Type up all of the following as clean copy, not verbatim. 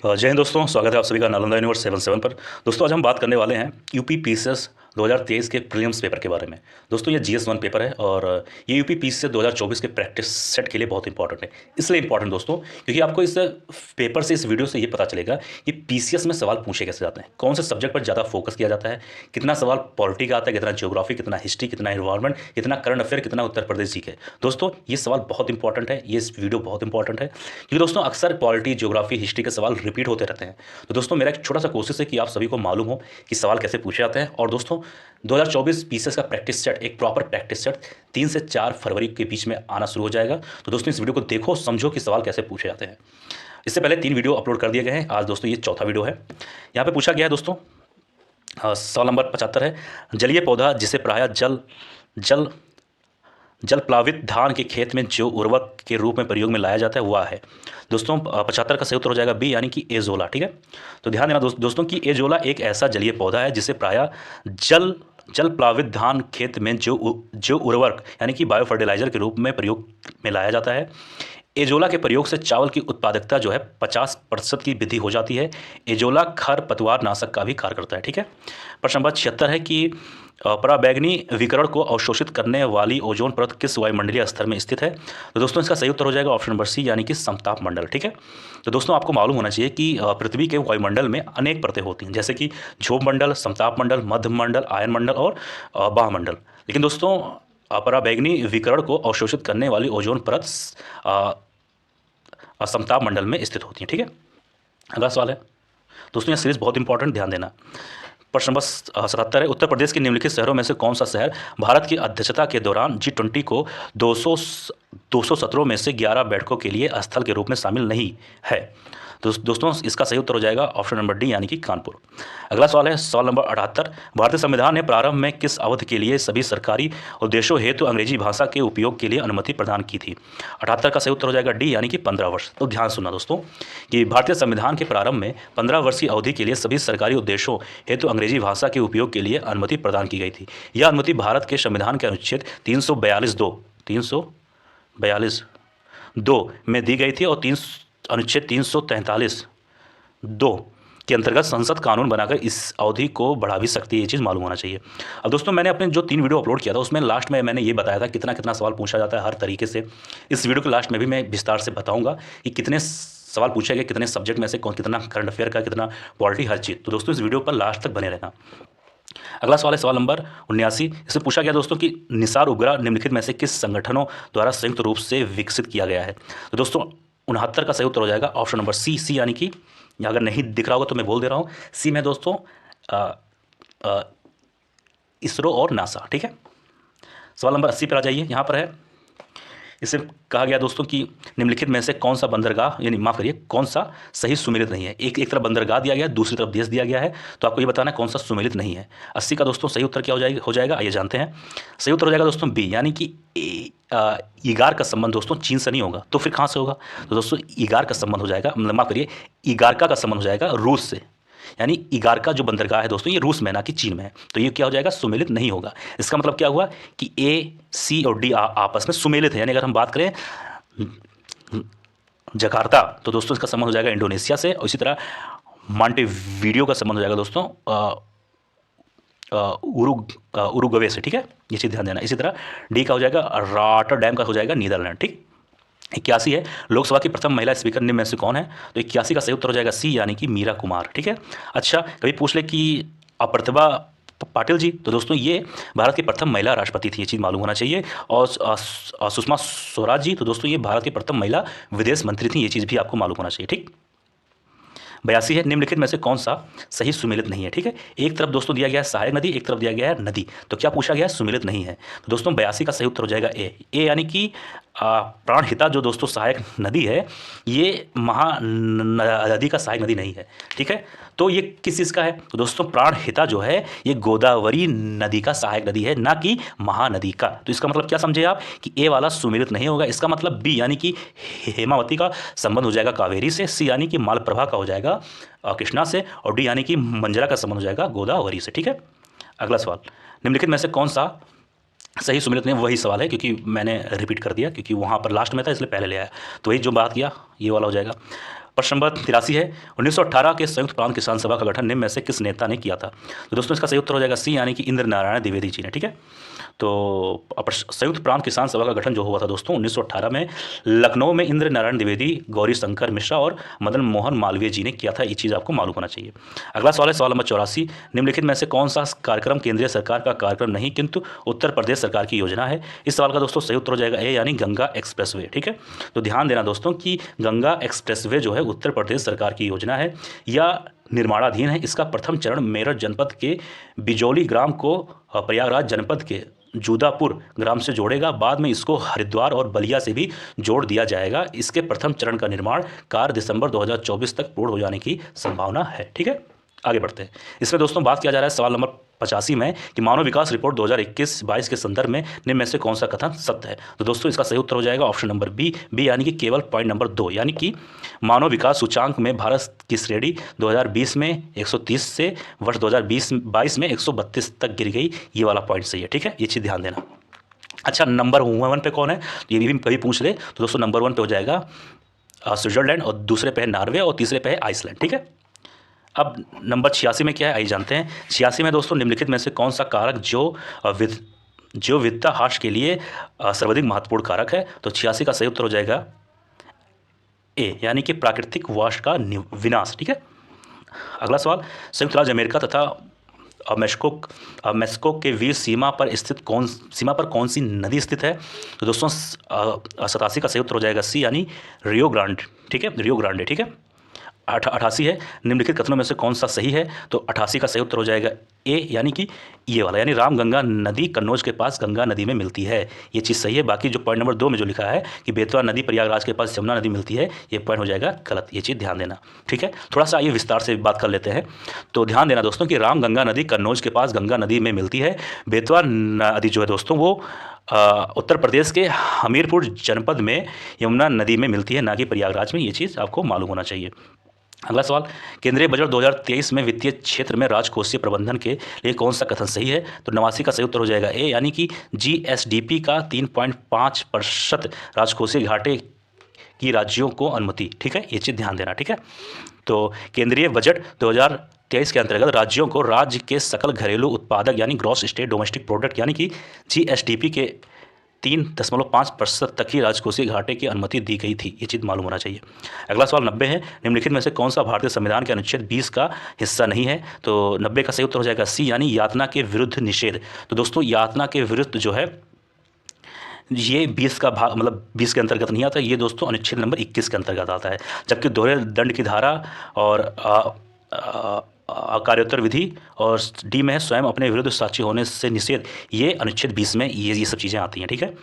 जय हिंद दोस्तों, स्वागत है आप सभी का नालंदा यूनिवर्स 77 पर। दोस्तों आज हम बात करने वाले हैं यूपी पीसीएस 2023 के प्रीलिम्स पेपर के बारे में। दोस्तों ये जीएस 1 पेपर है और ये यूपी पीसीएस 2024 के प्रैक्टिस सेट के लिए बहुत इंपॉर्टेंट है। इसलिए इंपॉर्टेंट दोस्तों क्योंकि आपको इस पेपर से, इस वीडियो से ये पता चलेगा कि पीसीएस में सवाल पूछे कैसे जाते हैं, कौन से सब्जेक्ट पर ज़्यादा फोकस किया जाता है, कितना सवाल पॉलिटी का आता है, कितना ज्योग्राफी, कितना हिस्ट्री, कितना इन्वायरमेंट, कितना करंट अफेयर, कितना उत्तर प्रदेश जी के। दोस्तों ये सवाल बहुत इंपॉर्टेंट है, ये वीडियो बहुत इंपॉर्टेंट है क्योंकि दोस्तों अक्सर पॉलिटी, ज्योग्राफी, हिस्ट्री के सवाल रिपीट होते रहते हैं। तो दोस्तों मेरा एक छोटा सा कोशिश है कि आप सभी को मालूम हो कि सवाल कैसे पूछे जाते हैं। और दोस्तों 2024 पीसीएस का प्रैक्टिस सेट, एक प्रॉपर प्रैक्टिस सेट 3 से 4 फरवरी के बीच में आना शुरू हो जाएगा। तो दोस्तों इस वीडियो को देखो, समझो कि सवाल कैसे पूछे जाते हैं। इससे पहले 3 वीडियो अपलोड कर दिए गए हैं, आज दोस्तों ये चौथा वीडियो है। यहाँ पे पूछा गया है दोस्तों, सवाल नंबर 75 है, जलीय पौधा जिसे प्रायः जल प्लावित धान के खेत में जो उर्वरक के रूप में प्रयोग में लाया जाता है वह है। दोस्तों 75 का सही उत्तर हो जाएगा बी, यानी कि एजोला। ठीक है, तो ध्यान देना दोस्तों कि एजोला एक ऐसा जलीय पौधा है जिसे प्रायः जल प्लावित धान खेत में जो उर्वरक यानी कि बायो फर्टिलाइजर के रूप में प्रयोग में लाया जाता है। एजोला के प्रयोग से चावल की उत्पादकता जो है 50% की वृद्धि हो जाती है। एजोला खर पतवार नाशक का भी कार्य करता है। ठीक है, प्रश्न नंबर 76 है कि पराबैंगनी विकिरण को अवशोषित करने वाली ओजोन परत किस वायुमंडलीय स्तर में स्थित है। तो दोस्तों इसका सही उत्तर हो जाएगा ऑप्शन नंबर सी, यानी कि समताप मंडल। ठीक है, तो दोस्तों आपको मालूम होना चाहिए कि पृथ्वी के वायुमंडल में अनेक परतें होती हैं, जैसे कि क्षोभ मंडल, समताप मंडल, मध्य मंडल, आयन मंडल और बाह्मंडल। लेकिन दोस्तों पराबैंगनी विकिरण को अवशोषित करने वाली ओजोन परत समताप मंडल में स्थित होती है। ठीक है, अगला सवाल है दोस्तों, यह सीरीज बहुत इंपॉर्टेंट, ध्यान देना। प्रश्न नंबर 77 है, उत्तर प्रदेश के निम्नलिखित शहरों में से कौन सा शहर भारत की अध्यक्षता के दौरान G20 को 200 सत्रों में से 11 बैठकों के लिए स्थल के रूप में शामिल नहीं है। तो दोस्तों इसका सही उत्तर हो जाएगा ऑप्शन नंबर डी, यानी कि कानपुर। अगला सवाल है सवाल नंबर 78, भारतीय संविधान ने प्रारंभ में किस अवधि के लिए सभी सरकारी उद्देश्यों हेतु अंग्रेजी भाषा के उपयोग के लिए अनुमति प्रदान की थी। 78 का सही उत्तर हो जाएगा डी, यानी कि 15 वर्ष। तो ध्यान सुनना दोस्तों कि भारतीय संविधान के प्रारंभ में 15 वर्षीय अवधि के लिए सभी सरकारी उद्देश्यों हेतु अंग्रेजी भाषा के उपयोग के लिए अनुमति प्रदान की गई थी। यह अनुमति भारत के संविधान के अनुच्छेद 342 में दी गई थी और अनुच्छेद 343(2) के अंतर्गत संसद कानून बनाकर इस अवधि को बढ़ा भी सकती है। ये चीज़ मालूम होना चाहिए। अब दोस्तों मैंने अपने जो 3 वीडियो अपलोड किया था उसमें लास्ट में मैंने ये बताया था कितना कितना सवाल पूछा जाता है हर तरीके से। इस वीडियो के लास्ट में भी मैं विस्तार से बताऊंगा कि कितने सवाल पूछे गए, कितने सब्जेक्ट में से कौन, कितना करंट अफेयर का, कितना पॉलिटी, हर चीज़। तो दोस्तों इस वीडियो पर लास्ट तक बने रहना। अगला सवाल है सवाल नंबर 79। इससे पूछा गया दोस्तों कि निसार उपग्रह निम्नलिखित में से किस संगठनों द्वारा संयुक्त रूप से विकसित किया गया है। तो दोस्तों 69 का सही उत्तर हो जाएगा ऑप्शन नंबर सी, यानी कि अगर नहीं दिख रहा होगा तो मैं बोल दे रहा हूँ, सी में दोस्तों इसरो और नासा। ठीक है, सवाल नंबर 80 पर आ जाइए। यहाँ पर है, इससे कहा गया दोस्तों कि निम्नलिखित में से कौन सा बंदरगाह, यानी माफ करिए, कौन सा सही सुमेलित नहीं है। एक तरफ बंदरगाह दिया गया है, दूसरी तरफ देश दिया गया है, तो आपको ये बताना है कौन सा सुमेलित नहीं है। 80 का दोस्तों सही उत्तर क्या हो जाएगा आइए जानते हैं। सही उत्तर हो जाएगा दोस्तों बी, यानी कि ईगार का संबंध दोस्तों चीन से नहीं होगा, तो फिर कहाँ से होगा। तो दोस्तों ईगार का संबंध हो जाएगा, मतलब माफ करिए, ईगारका का संबंध हो जाएगा रूस से। यानी ईगारका जो बंदरगाह है दोस्तों ये रूस में, ना कि चीन में है, तो ये क्या हो जाएगा, सुमेलित नहीं होगा। इसका मतलब क्या हुआ कि ए, सी और डी आपस में सुमेलित है। यानी अगर हम बात करें जकार्ता, तो दोस्तों इसका संबंध हो जाएगा इंडोनेशिया से, और इसी तरह मॉन्टेविडियो का संबंध हो जाएगा दोस्तों उरुग्वे से। ठीक है, ये चीज़ ध्यान देना। इसी तरह डी का हो जाएगा रॉटरडैम का हो जाएगा नीदरलैंड। ठीक, 81 है, लोकसभा की प्रथम महिला स्पीकर निम्न में से कौन है। तो 81 का सही उत्तर हो जाएगा सी, यानी कि मीरा कुमार। ठीक है, अच्छा कभी पूछ ले कि प्रतिभा पाटिल जी, तो दोस्तों ये भारत की प्रथम महिला राष्ट्रपति थी, ये चीज़ मालूम होना चाहिए। और सुषमा स्वराज जी, तो दोस्तों ये भारत की प्रथम महिला विदेश मंत्री थी, ये चीज़ भी आपको मालूम होना चाहिए। ठीक, 82 है, निम्नलिखित में से कौन सा सही सुमेलित नहीं है। ठीक है, एक तरफ दोस्तों दिया गया है सहायक नदी, एक तरफ दिया गया है नदी, तो क्या पूछा गया है, सुमेलित नहीं है। तो दोस्तों 82 का सही उत्तर हो जाएगा ए, यानी कि प्राणहिता जो दोस्तों सहायक नदी है, ये महानदी का सहायक नदी नहीं है। ठीक है, तो ये किस चीज़ का है, तो दोस्तों प्राणहिता जो है ये गोदावरी नदी का सहायक नदी है, ना कि महानदी का। तो इसका मतलब क्या समझे आप कि ए वाला सुमेलित नहीं होगा। इसका मतलब बी, यानी कि हेमावती का संबंध हो जाएगा कावेरी से, सी यानी कि मालप्रभा का हो जाएगा कृष्णा से, और डी यानी कि मंजरा का संबंध हो जाएगा गोदावरी से। ठीक है, अगला सवाल, निम्नलिखित में से कौन सा सही सुमेलित नहीं, वही सवाल है क्योंकि मैंने रिपीट कर दिया, क्योंकि वहाँ पर लास्ट में था इसलिए पहले ले आया। तो वही जो बात किया ये वाला हो जाएगा। प्रश्न नंबर 83 है, 1918 के संयुक्त प्रांत किसान सभा का गठन निम्न में से किस नेता ने किया था? तो दोस्तों इसका सही उत्तर हो जाएगा सी, यानी कि इंद्र नारायण द्विवेदी जी ने। ठीक है, तो संयुक्त प्रांत किसान सभा का गठन जो हुआ था दोस्तों 1918 में, लखनऊ में इंद्र नारायण द्विवेदी, गौरी शंकर मिश्रा और मदन मोहन मालवीय जी ने किया था। ये चीज़ आपको मालूम होना चाहिए। अगला सवाल है सवाल नंबर 84, निम्नलिखित में से कौन सा कार्यक्रम केंद्रीय सरकार का कार्यक्रम नहीं किंतु उत्तर प्रदेश सरकार की योजना है? इस सवाल का दोस्तों सही उत्तर हो जाएगा ए, यानी गंगा एक्सप्रेसवे। ठीक है, तो ध्यान देना दोस्तों कि गंगा एक्सप्रेसवे जो है उत्तर प्रदेश सरकार की योजना है या निर्माणाधीन है। इसका प्रथम चरण मेरठ जनपद के बिजौली ग्राम को प्रयागराज जनपद के जूदापुर ग्राम से जोड़ेगा। बाद में इसको हरिद्वार और बलिया से भी जोड़ दिया जाएगा। इसके प्रथम चरण का निर्माण कार्य दिसंबर 2024 तक पूर्ण हो जाने की संभावना है। ठीक है, आगे बढ़ते हैं। इसमें दोस्तों बात किया जा रहा है सवाल नंबर 85 में कि मानव विकास रिपोर्ट 2021-22 के संदर्भ में निम्न में से कौन सा कथन सत्य है? तो दोस्तों इसका सही उत्तर हो जाएगा ऑप्शन नंबर बी, यानी कि केवल पॉइंट नंबर 2, यानी कि मानव विकास सूचांक में भारत की श्रेणी 2020 में 130 से वर्ष 2022 में 132 तक गिर गई। ये वाला पॉइंट सही है। ठीक है, ये चीज़ ध्यान देना। अच्छा, नंबर 1 पे कौन है? तो ये भी कभी पूछ ले तो दोस्तों नंबर 1 पे हो जाएगा स्विट्जरलैंड, और दूसरे पे है नॉर्वे, और तीसरे पे है आइसलैंड। ठीक है, अब नंबर 86 में क्या है आइए जानते हैं। 86 में दोस्तों निम्नलिखित में से कौन सा कारक जो वित्तीय हाश के लिए सर्वाधिक महत्वपूर्ण कारक है? तो 86 का सही उत्तर हो जाएगा ए, यानी कि प्राकृतिक वाश का विनाश। ठीक है, अगला सवाल, संयुक्त राज्य अमेरिका तथा मेक्सिको के बीच सीमा पर कौन सी नदी स्थित है? तो दोस्तों 87 का सही उत्तर हो जाएगा सी, यानी रियो ग्रांड। ठीक है, रियो ग्रांडे। ठीक है, 88 है, निम्नलिखित कथनों में से कौन सा सही है? तो 88 का सही उत्तर हो जाएगा ए, यानी कि ये वाला, यानी रामगंगा नदी कन्नौज के पास गंगा नदी में मिलती है। ये चीज़ सही है। बाकी जो पॉइंट नंबर 2 में जो लिखा है कि बेतवा नदी प्रयागराज के पास यमुना नदी मिलती है, ये पॉइंट हो जाएगा गलत। ये चीज़ ध्यान देना। ठीक है, थोड़ा सा आइए विस्तार से बात कर लेते हैं। तो ध्यान देना दोस्तों कि रामगंगा नदी कन्नौज के पास गंगा नदी में मिलती है। बेतवा नदी जो है दोस्तों वो उत्तर प्रदेश के हमीरपुर जनपद में यमुना नदी में मिलती है, ना कि प्रयागराज में। ये चीज़ आपको मालूम होना चाहिए। अगला सवाल, केंद्रीय बजट 2023 में वित्तीय क्षेत्र में राजकोषीय प्रबंधन के लिए कौन सा कथन सही है? तो 89 का सही उत्तर हो जाएगा ए, यानी कि जीएसडीपी का 3.5% राजकोषीय घाटे की राज्यों को अनुमति। ठीक है, ये चीज़ ध्यान देना। ठीक है, तो केंद्रीय बजट 2023 के अंतर्गत राज्यों को राज्य के सकल घरेलू उत्पादक यानी ग्रॉस स्टेट डोमेस्टिक प्रोडक्ट यानी कि जीएसडीपी के 3.5% तक ही राजकोषीय घाटे की अनुमति दी गई थी। ये चीज़ मालूम होना चाहिए। अगला सवाल 90 है, निम्नलिखित में से कौन सा भारतीय संविधान के अनुच्छेद 20 का हिस्सा नहीं है? तो 90 का सही उत्तर हो जाएगा सी, यानी यातना के विरुद्ध निषेध। तो दोस्तों यातना के विरुद्ध जो है ये 20 का भाग, मतलब 20 के अंतर्गत नहीं आता। ये दोस्तों अनुच्छेद नंबर 21 के अंतर्गत आता है। जबकि दोहरे दंड की धारा और कार्योत्तर विधि और डी में है स्वयं अपने विरुद्ध साक्षी होने से निषेध, ये अनुच्छेद 20 में ये सब चीज़ें आती हैं। ठीक है,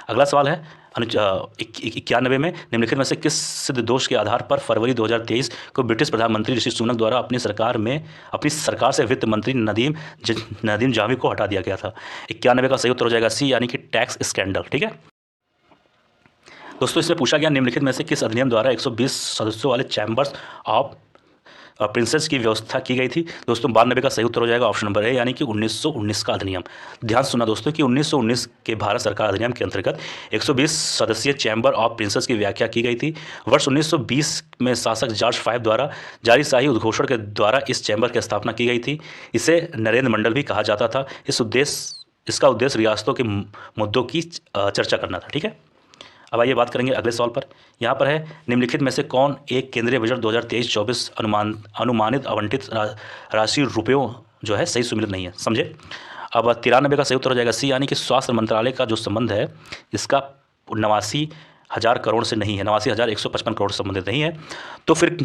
अगला सवाल है 91 में, निम्नलिखित में से किस सिद्ध दोष के आधार पर फरवरी 2023 को ब्रिटिश प्रधानमंत्री ऋषि सुनक द्वारा अपनी सरकार से वित्त मंत्री नदीम जावी को हटा दिया गया था? 91 का सही उत्तर हो जाएगा सी, यानी कि टैक्स स्कैंडल। ठीक है दोस्तों, इसमें पूछा गया निम्नलिखित में से किस अधिनियम द्वारा 120 सदस्यों वाले चैम्बर्स ऑफ प्रिंसेस की व्यवस्था की गई थी? दोस्तों 92 का सही उत्तर हो जाएगा ऑप्शन नंबर ए, यानी कि 1919 का अधिनियम। ध्यान सुना दोस्तों कि 1919 के भारत सरकार अधिनियम के अंतर्गत 120 सदस्यीय चैम्बर ऑफ प्रिंसेस की व्याख्या की गई थी। वर्ष 1920 में शासक जॉर्ज V द्वारा जारी शाही उद्घोषण के द्वारा इस चैम्बर की स्थापना की गई थी। इसे नरेंद्र मंडल भी कहा जाता था। इसका उद्देश्य रियासतों के मुद्दों की चर्चा करना था। ठीक है, अब आइए बात करेंगे अगले सवाल पर। यहाँ पर है, निम्नलिखित में से कौन एक केंद्रीय बजट 2023-24 अनुमानित आवंटित राशि रुपयों जो है सही सुमेलित नहीं है? समझे। अब 93 का सही उत्तर हो जाएगा सी, यानी कि स्वास्थ्य मंत्रालय का जो संबंध है इसका 89,000 करोड़ से नहीं है, 89,155 करोड़ से संबंधित नहीं है। तो फिर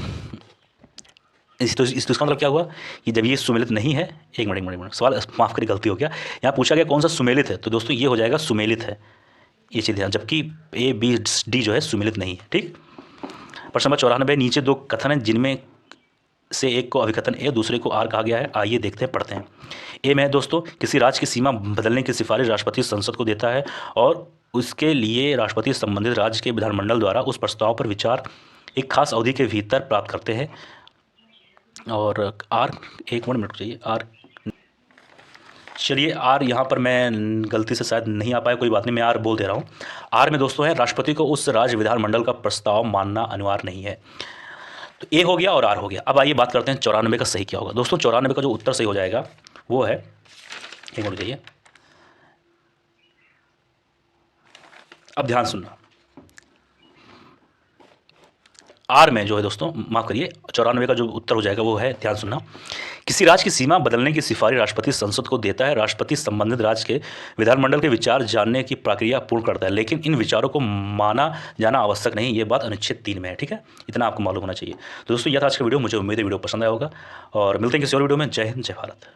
इसका मतलब क्या हुआ कि जब ये सुमेलित नहीं है, एक मिनट सवाल माफ़ करिए गलती हो गया। यहाँ पूछा गया कौन सा सुमेलित है, तो दोस्तों ये हो जाएगा सुमेलित है, ये चीज़ ध्यान, जबकि ए बी डी जो है सुमेलित नहीं है। ठीक, प्रश्न नंबर 94, नीचे दो कथन हैं जिनमें से एक को अभिकथन ए दूसरे को आर कहा गया है। आइए देखते हैं, पढ़ते हैं। ए में है दोस्तों, किसी राज्य की सीमा बदलने की सिफारिश राष्ट्रपति संसद को देता है और उसके लिए राष्ट्रपति संबंधित राज्य के विधानमंडल द्वारा उस प्रस्ताव पर विचार एक खास अवधि के भीतर प्राप्त करते हैं। और आर, एक मिनट चाहिए, आर, चलिए आर यहाँ पर मैं गलती से शायद नहीं आ पाया, कोई बात नहीं, मैं आर बोल दे रहा हूँ। आर में दोस्तों है, राष्ट्रपति को उस राज्य विधानमंडल का प्रस्ताव मानना अनिवार्य नहीं है। तो ए हो गया और आर हो गया। अब आइए बात करते हैं 94 का सही क्या होगा। दोस्तों 94 का जो उत्तर सही हो जाएगा वो है, एक मिनट जाइए, अब ध्यान सुनना, आर में जो है दोस्तों, माफ करिए, 94 का जो उत्तर हो जाएगा वो है, ध्यान सुनना, किसी राज्य की सीमा बदलने की सिफारिश राष्ट्रपति संसद को देता है। राष्ट्रपति संबंधित राज्य के विधानमंडल के विचार जानने की प्रक्रिया पूर्ण करता है, लेकिन इन विचारों को माना जाना आवश्यक नहीं। ये बात अनुच्छेद 3 में है, ठीक है, इतना आपको मालूम होना चाहिए। तो दोस्तों यह था आज का वीडियो, मुझे उम्मीद है वीडियो पसंद आया होगा और मिलते हैं किसी और वीडियो में। जय हिंद, जय भारत।